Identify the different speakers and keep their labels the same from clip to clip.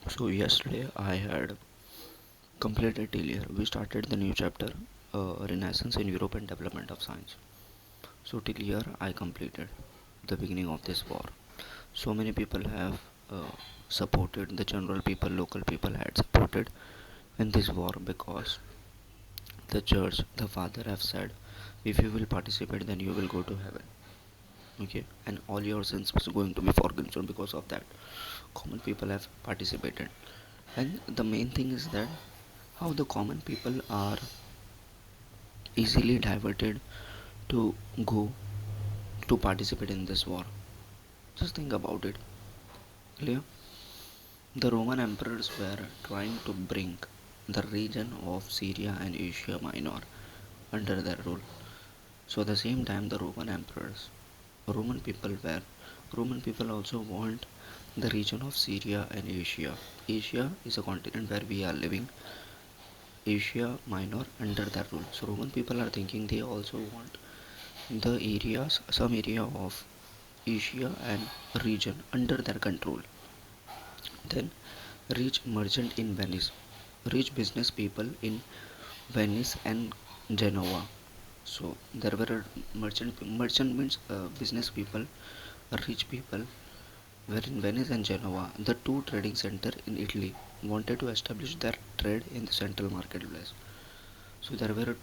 Speaker 1: So yesterday I had completed till here. We started the new chapter, Renaissance in Europe and Development of Science. So till here I completed the beginning of this war. So many people have supported, the general people, local people had supported in this war because the church, the father have said, if you will participate, then you will go to heaven. Okay, and all your sins is going to be forgiven. So because of that, common people have participated. And the main thing is that how the common people are easily diverted to go to participate in this war. Just think about it. Clear? The Roman emperors were trying to bring the region of Syria and Asia Minor under their rule. So at the same time, the Roman people were, Roman people also want the region of Syria and Asia. Asia is a continent where we are living. Asia Minor under their rule. So Roman people are thinking they also want the areas, some area of Asia and region under their control. Then rich merchant in Venice, rich business people in Venice and Genoa. So there were merchant means business people, rich people were in Venice and Genoa, the two trading center in Italy, wanted to establish their trade in the central marketplace. So there were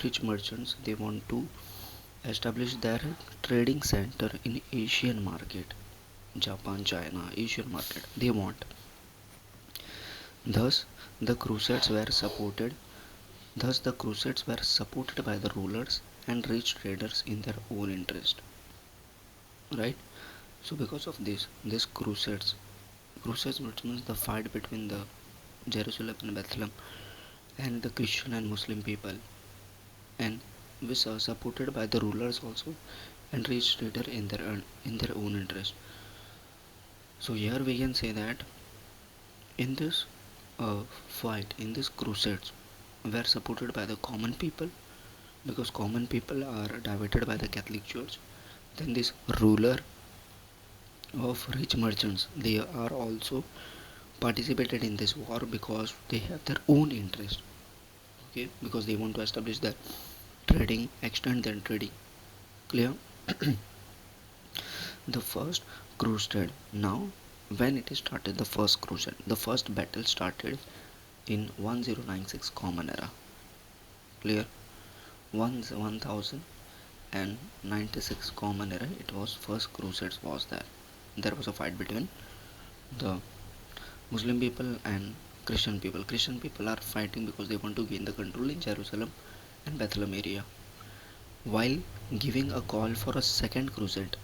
Speaker 1: rich merchants. They want to establish their trading center in Asian market, Japan, China, Asian market. They want. Thus, the Crusades were supported. Thus, the Crusades were supported by the rulers and rich traders in their own interest. Right. So, because of this Crusades which means the fight between the Jerusalem and Bethlehem and the Christian and Muslim people, and which are supported by the rulers also and rich trader in their own interest. So here we can say that in this fight, in this crusades, were supported by the common people because common people are divided by the Catholic Church. Then this ruler of rich merchants, they are also participated in this war because they have their own interest. Okay, because they want to establish their trading, extend their trading. Clear? The first crusade. Now, when it started, the first crusade, the first battle started in 1096 Common Era. Clear? 1096 Common Era. It was first crusades was there. There was a fight between the Muslim people and Christian people. Christian people are fighting because they want to gain the control in Jerusalem and Bethlehem area. While giving a call for a second crusade,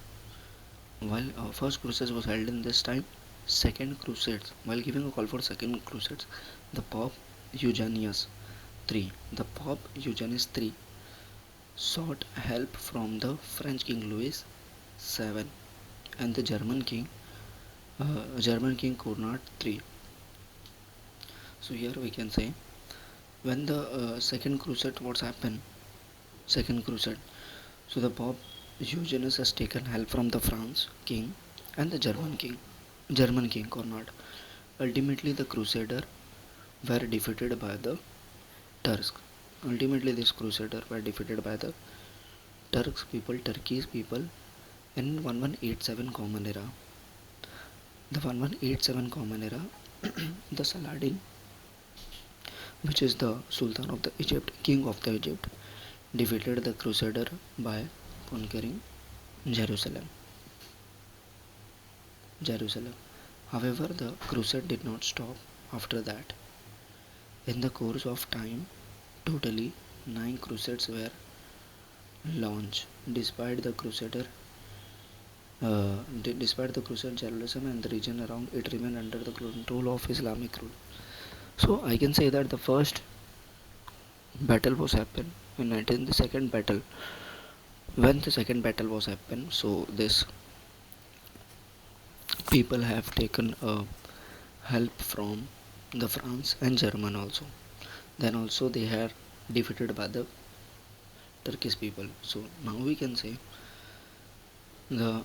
Speaker 1: while first crusade was held in this time, second crusades, while giving a call for second crusades, the Pope Eugenius III, the Pope Eugenius III sought help from the French King Louis VII and the German King Conrad III. So here we can say when the second crusade what's happened, second crusade. So the Pope Eugenius has taken help from the France King and the German King Conrad. Ultimately, the Crusader were defeated by the Turks. Ultimately, this Crusader were defeated by the Turkish people in 1187 Common Era. The 1187 Common Era, the Saladin, which is the Sultan of the Egypt, King of the Egypt, defeated the Crusader by conquering Jerusalem. Jerusalem. However, the crusade did not stop after that. In the course of time, totally 9 crusades were launched. Despite the crusade, Jerusalem and the region around it remained under the control of Islamic rule. So I can say that the first battle was happened in 19. The second battle, when the second battle was happened, so this people have taken help from the France and German also. Then also they are defeated by the Turkish people. So now we can say the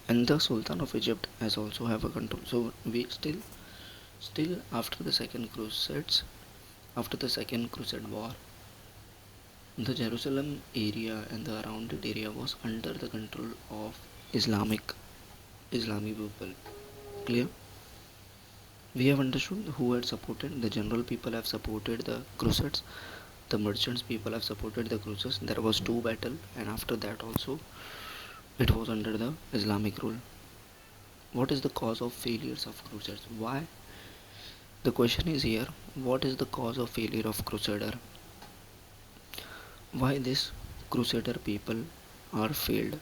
Speaker 1: and the Sultan of Egypt has also have a control. So we still after the second crusades, after the second crusade war, the Jerusalem area and the surrounded area was under the control of Islamic people. Clear? We have understood who had supported. The general people have supported the crusades. The merchants people have supported the crusades. There was two battle, and after that also it was under the Islamic rule. What is the cause of failures of crusades? Why? The question is here, what is the cause of failure of crusader? Why this crusader people are failed?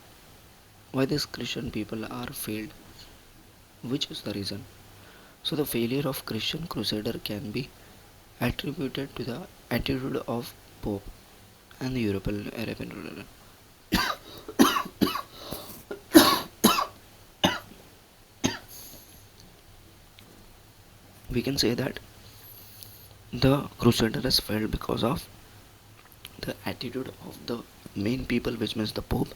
Speaker 1: Why this Christian people are failed? Which is the reason? So the failure of Christian crusader can be attributed to the attitude of Pope and the European Arabian ruler. We can say that the crusader has failed because of the attitude of the main people, which means the Pope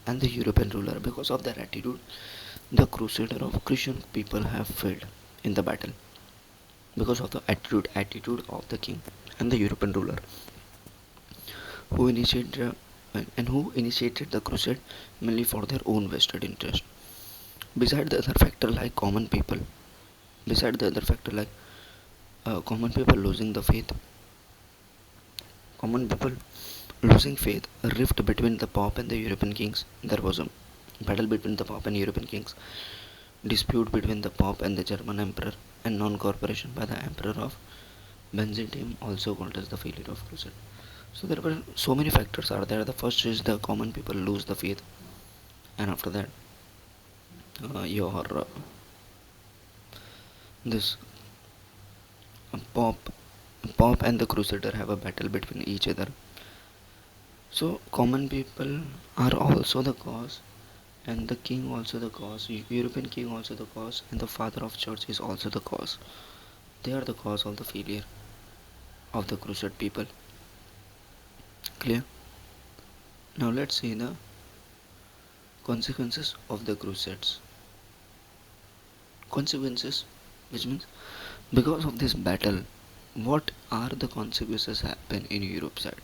Speaker 1: and the European ruler. Because of their attitude, the crusader of Christian people have failed in the battle. Because of the attitude of the king and the European ruler, who initiated who initiated the crusade mainly for their own vested interest. Beside the other factor like common people, beside the other factor like common people losing the faith, common people losing faith, a rift between the Pope and the European kings. There was a battle between the Pope and European kings, dispute between the Pope and the German Emperor, and non-cooperation by the Emperor of Byzantium, also called as the failure of crusade. So there were so many factors are there. The first is the common people lose the faith, and after that, your this Pope, Pope and the Crusader have a battle between each other. So common people are also the cause, and the king also the cause. European king also the cause, and the father of church is also the cause. They are the cause of the failure of the crusade people. Clear? Now let's see the consequences of the crusades. Consequences, which means because of this battle, what are the consequences happen in Europe side?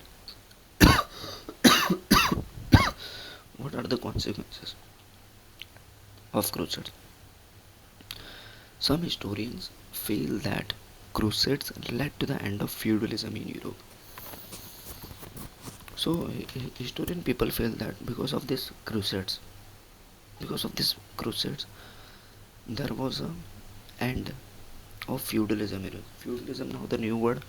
Speaker 1: What are the consequences of crusades? Some historians feel that crusades led to the end of feudalism in Europe. So historian people feel that because of this crusades, there was a end of feudalism era. Feudalism, now the new word,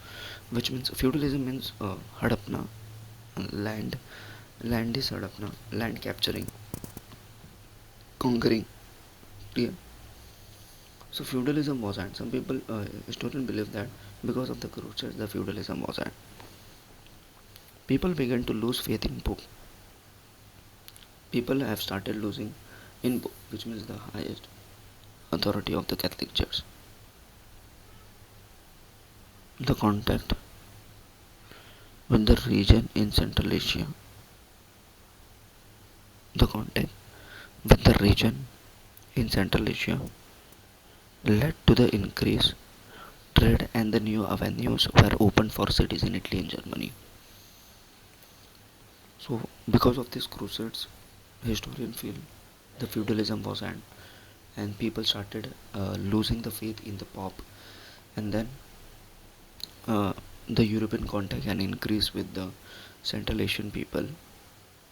Speaker 1: which means feudalism means hadapna, land. Land is hadapna, land capturing, conquering. Yeah. So feudalism was end. Some people, historians believe that because of the crusades, the feudalism was end. People began to lose faith in Pope. People have started losing in Pope, which means the highest authority of the Catholic Church. The contact with the region in Central Asia. The contact with the region in Central Asia led to the increased trade, and the new avenues were opened for cities in Italy and Germany. So, because of these crusades, historians feel the feudalism was end, and people started losing the faith in the Pope, and then uh, the European contact can increase with the Central Asian people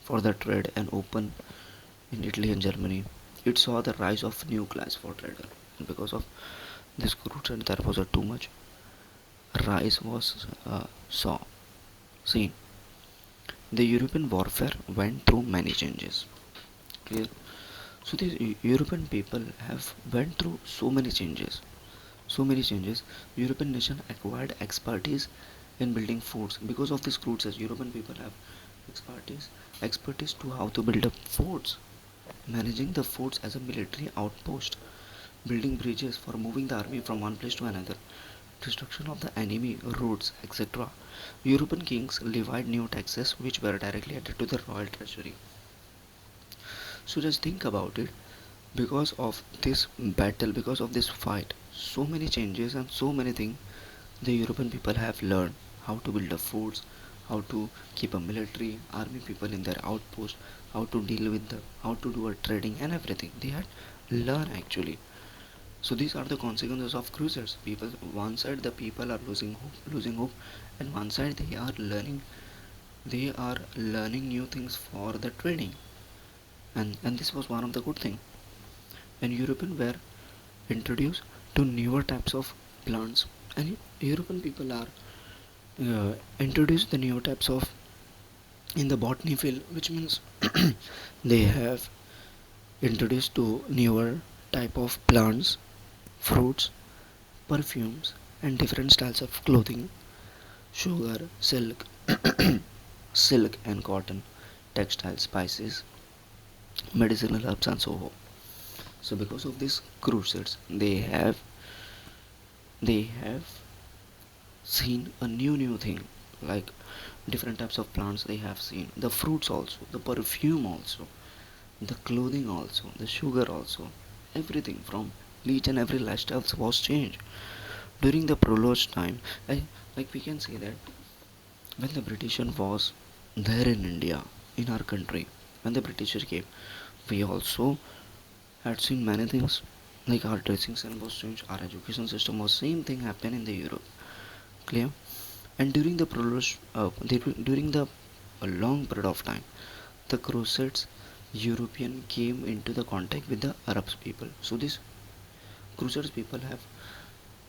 Speaker 1: for the trade and open in Italy and Germany. It saw the rise of new class for trader, and because of this crusade, there was a too much rise was saw seen. The European warfare went through many changes. Clear? So the European people have went through so many changes. So many changes. European nation acquired expertise in building forts. Because of these cruises, European people have expertise to how to build up forts, managing the forts as a military outpost, building bridges for moving the army from one place to another, destruction of the enemy routes, etc. European kings levied new taxes which were directly added to the royal treasury. So just think about it. Because of this battle, because of this fight, so many changes and so many things the European people have learned: how to build a forts, how to keep a military army people in their outpost, how to deal with the, how to do a trading and everything. They had learned actually. So these are the consequences of crusades. People, one side the people are losing hope, and one side they are learning new things for the trading, and this was one of the good thing. And European were introduced to newer types of plants, and European people are introduced the newer types of in the botany field, which means they have introduced to newer type of plants, fruits, perfumes, and different styles of clothing, sugar, silk and cotton, textile, spices, medicinal herbs, and so on. So because of these crusades, they have seen a new thing, like different types of plants they have seen, the fruits also, the perfume also, the clothing also, the sugar also, everything from each and every lifestyle was changed during the prolonged time. Like we can say that when the British was there in India, in our country, when the British came, we also had seen many things, like our dressing sense was changed, our education system was same thing happen in the Europe. Clear? And during the a long period of time, the Crusades European came into the contact with the Arabs people. So these Crusades people have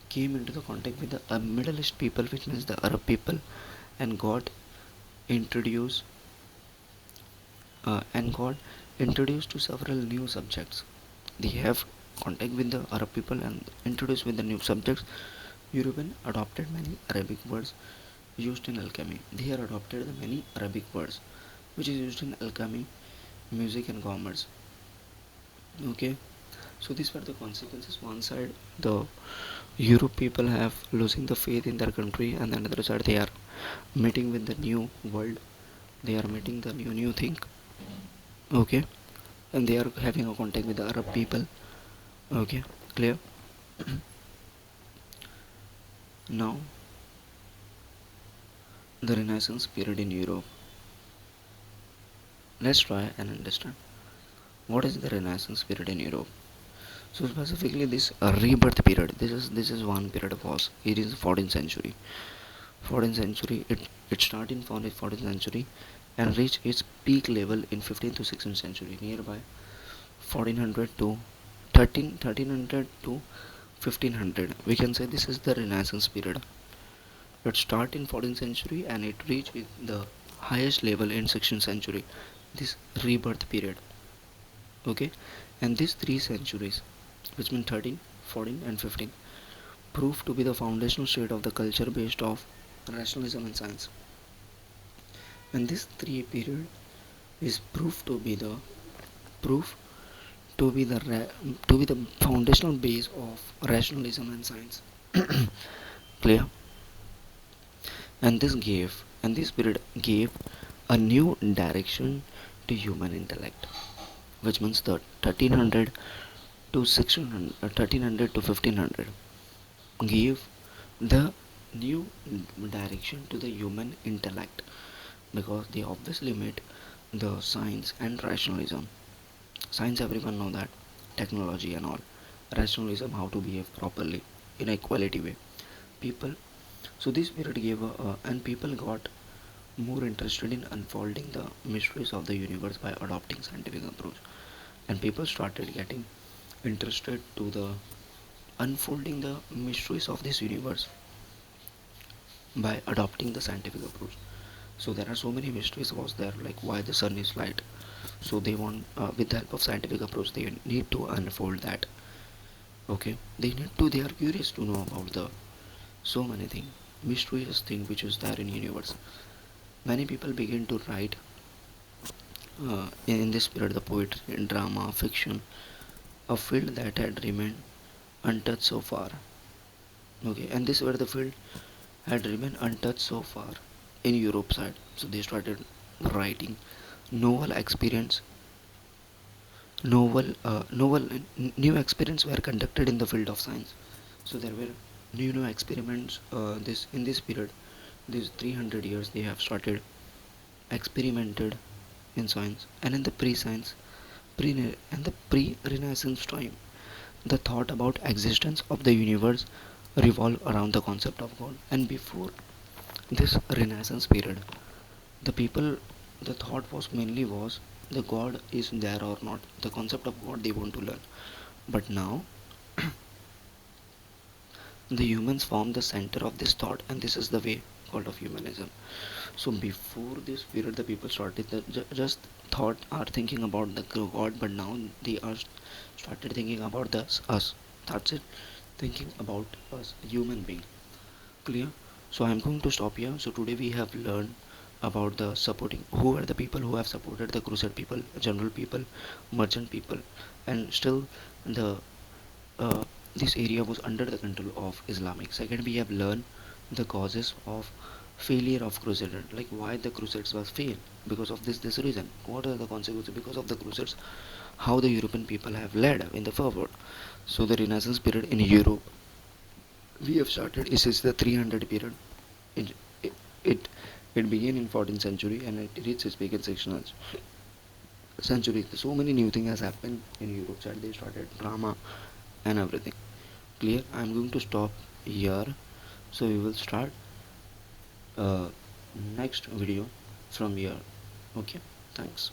Speaker 1: came into the contact with the Middle East people, which means the Arab people, and introduced got introduced to several new subjects. They have contact with the Arab people and introduced with the new subjects. European adopted many Arabic words used in alchemy. They have adopted the many Arabic words which is used in alchemy, music, and commerce. Okay, so these were the consequences. One side, the Europe people have losing the faith in their country, and on the other side, they are meeting with the new world. They are meeting the new thing. Okay, and they are having a contact with the Arab people. Okay, clear. Now, the Renaissance period in Europe. Let's try and understand what is the Renaissance period in Europe. So specifically, this rebirth period. This is one period of was. It is 14th century. 14th century. It started in 14th century and reached its peak level in 15th to 16th century, nearby 1400 to 1300 to 1500. We can say this is the Renaissance period. It started in 14th century and it reached the highest level in 16th century. This rebirth period. Okay, and these 3 centuries, which mean 13, 14, and 15, proved to be the foundational state of the culture based off rationalism and science. And this three period is proved to be the proof to be the foundational base of rationalism and science. Clear? And this period gave a new direction to human intellect, which means the 1300 to 1600, 1300 to 1500 gave the new direction to the human intellect, because they obviously made the science and rationalism. Science, everyone know that, technology and all. Rationalism, how to behave properly in a quality way. People, so this period gave and people got more interested in unfolding the mysteries of the universe by adopting scientific approach, and people started getting interested to the unfolding the mysteries of this universe by adopting the scientific approach. So there are so many mysteries was there, like why the sun is light. So they want, with the help of scientific approach, they need to unfold that. Okay, they are curious to know about the so many things, mysterious thing which is there in universe. Many people begin to write in this period the poetry, drama, fiction, a field that had remained untouched so far. Okay, and this where the field had remained untouched so far in Europe side. So they started writing novel experience, new experiments were conducted in the field of science. So there were new experiments. This in this period, these 300 years, they have started experimented in science, and in the pre-science, pre and the pre-Renaissance time, the thought about existence of the universe revolved around the concept of God. And before this Renaissance period, the people, the thought was mainly was the God is there or not. The concept of God they want to learn. But now the humans form the center of this thought, and this is the way called of humanism. So before this period, the people started just thought are thinking about the God, but now they are started thinking about the us. That's it. Thinking about us, human being. Clear? So I'm going to stop here. So today we have learned about the supporting who are the people who have supported the crusade people, general people, merchant people, and still the uh, this area was under the control of Islamic. Second, we have learned the causes of failure of crusader, like why the crusades was failed because of this reason. What are the consequences because of the crusades? How the European people have led in the forward. So the Renaissance period in Europe, we have started. This is the 300 period. It it it, it began in 14th century and it reached its peak in 16th century. So many new things has happened in Europe. That they started drama and everything. Clear? I'm going to stop here. So we will start uh, next video from here. Okay, thanks.